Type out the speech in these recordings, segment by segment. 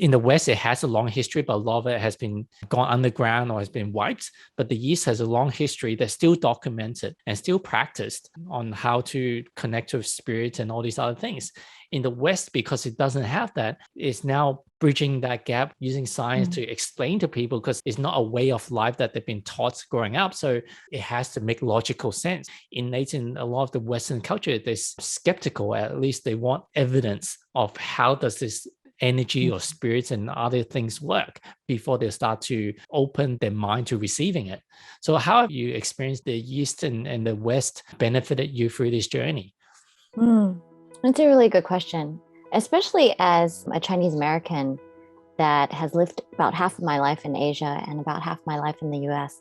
in the West, it has a long history, but a lot of it has been gone underground or has been wiped. But the East has a long history that's still documented and still practiced on how to connect with spirit and all these other things. In the West, because it doesn't have that, it's now bridging that gap using science to explain to people, because it's not a way of life that they've been taught growing up. So it has to make logical sense. Innate in a lot of the Western culture, they're skeptical. At least they want evidence of how does this energy or spirits and other things work before they start to open their mind to receiving it. So how have you experienced the East and the West benefited you through this journey? That's a really good question, especially as a Chinese American that has lived about half of my life in Asia and about half my life in the US.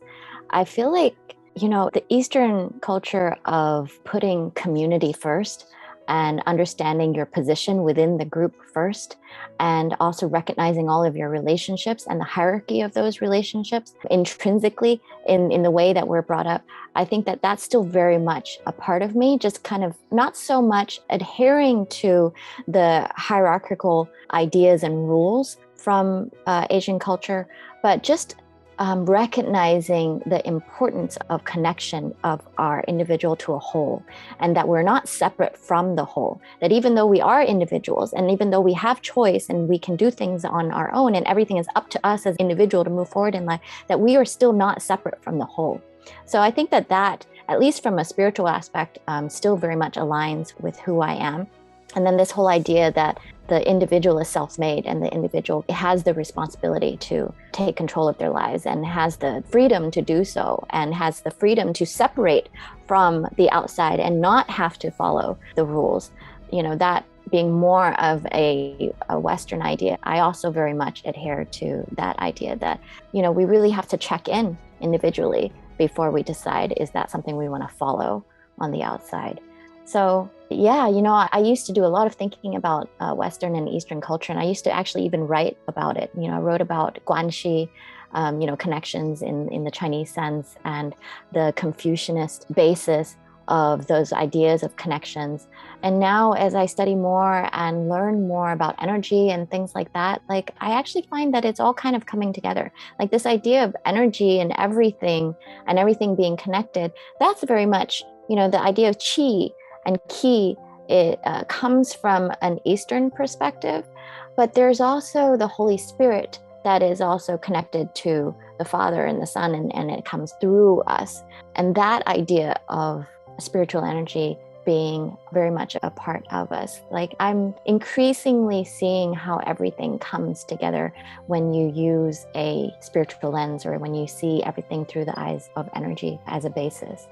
I feel like, the Eastern culture of putting community first and understanding your position within the group first, and also recognizing all of your relationships and the hierarchy of those relationships intrinsically in the way that we're brought up. I think that that's still very much a part of me, just kind of not so much adhering to the hierarchical ideas and rules from Asian culture, but just recognizing the importance of connection of our individual to a whole, and that we're not separate from the whole, that even though we are individuals and even though we have choice and we can do things on our own and everything is up to us as individual to move forward in life, that we are still not separate from the whole. So I think that at least from a spiritual aspect, still very much aligns with who I am. And then this whole idea that the individual is self-made and the individual has the responsibility to take control of their lives and has the freedom to do so and has the freedom to separate from the outside and not have to follow the rules. That being more of a Western idea, I also very much adhere to that idea that, we really have to check in individually before we decide, is that something we want to follow on the outside? So yeah, I used to do a lot of thinking about Western and Eastern culture, and I used to actually even write about it. I wrote about guanxi, connections in the Chinese sense, and the Confucianist basis of those ideas of connections. And now as I study more and learn more about energy and things like that, like I actually find that it's all kind of coming together. Like this idea of energy and everything being connected, that's very much, the idea of qi and ki. It comes from an Eastern perspective, but there's also the Holy Spirit that is also connected to the Father and the Son, and it comes through us. And that idea of spiritual energy being very much a part of us. Like I'm increasingly seeing how everything comes together when you use a spiritual lens, or when you see everything through the eyes of energy as a basis.